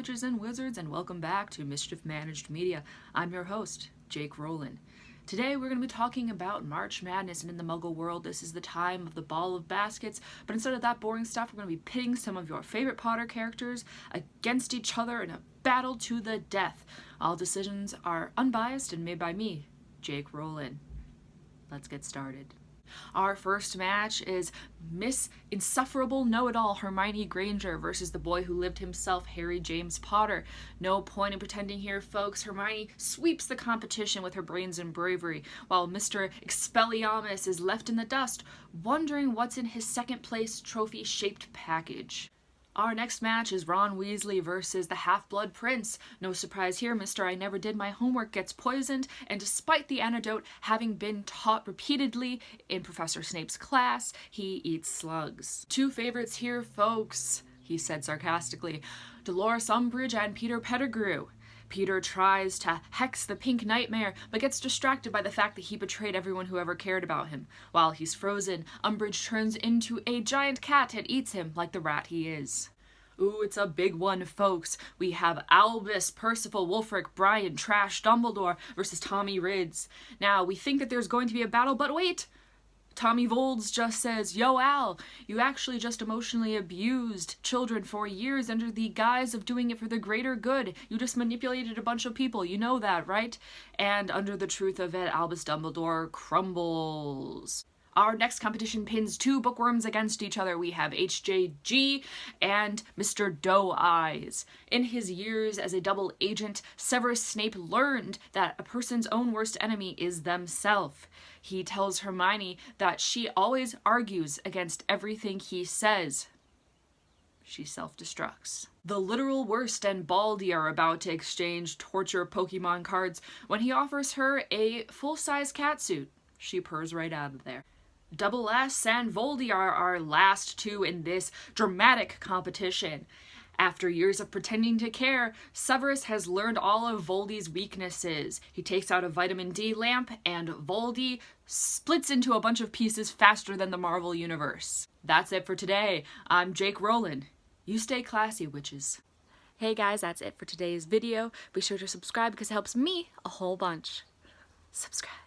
witches and wizards, and welcome back to Mischief Managed Media. I'm your host, Jake Rowland. Today we're going to be talking about March Madness, and in the Muggle world this is the time of the Ball of Baskets, but instead of that boring stuff, we're going to be pitting some of your favorite Potter characters against each other in a battle to the death. All decisions are unbiased and made by me, Jake Rowland. Let's get started. Our first match is Miss Insufferable Know-It-All Hermione Granger versus the boy who lived himself, Harry James Potter. No point in pretending here, folks. Hermione sweeps the competition with her brains and bravery, while Mr. Expelliarmus is left in the dust, wondering what's in his second place trophy-shaped package. Our next match is Ron Weasley versus the Half-Blood Prince. No surprise here, Mr. I Never Did My Homework gets poisoned, and despite the antidote having been taught repeatedly in Professor Snape's class, he eats slugs. Two favorites here, folks, he said sarcastically. Dolores Umbridge and Peter Pettigrew. Peter tries to hex the Pink Nightmare, but gets distracted by the fact that he betrayed everyone who ever cared about him. While he's frozen, Umbridge turns into a giant cat and eats him like the rat he is. Ooh, it's a big one, folks. We have Albus, Percival, Wulfric, Brian, Trash, Dumbledore versus Tommy Riddles. Now, we think that there's going to be a battle, but wait! Tommy Volds just says, "Yo, Al, you actually just emotionally abused children for years under the guise of doing it for the greater good. You just manipulated a bunch of people. You know that, right?" And under the truth of it, Albus Dumbledore crumbles. Our next competition pins two bookworms against each other. We have HJG and Mr. Doe Eyes. In his years as a double agent, Severus Snape learned that a person's own worst enemy is themselves. He tells Hermione that she always argues against everything he says. She self-destructs. The literal worst and Baldy are about to exchange torture Pokemon cards when he offers her a full-size catsuit. She purrs right out of there. Double S and Voldy are our last two in this dramatic competition. After years of pretending to care, Severus has learned all of Voldy's weaknesses. He takes out a vitamin D lamp, and Voldy splits into a bunch of pieces faster than the Marvel Universe. That's it for today. I'm Jake Rowland. You stay classy, witches. Hey guys, that's it for today's video. Be sure to subscribe because it helps me a whole bunch. Subscribe.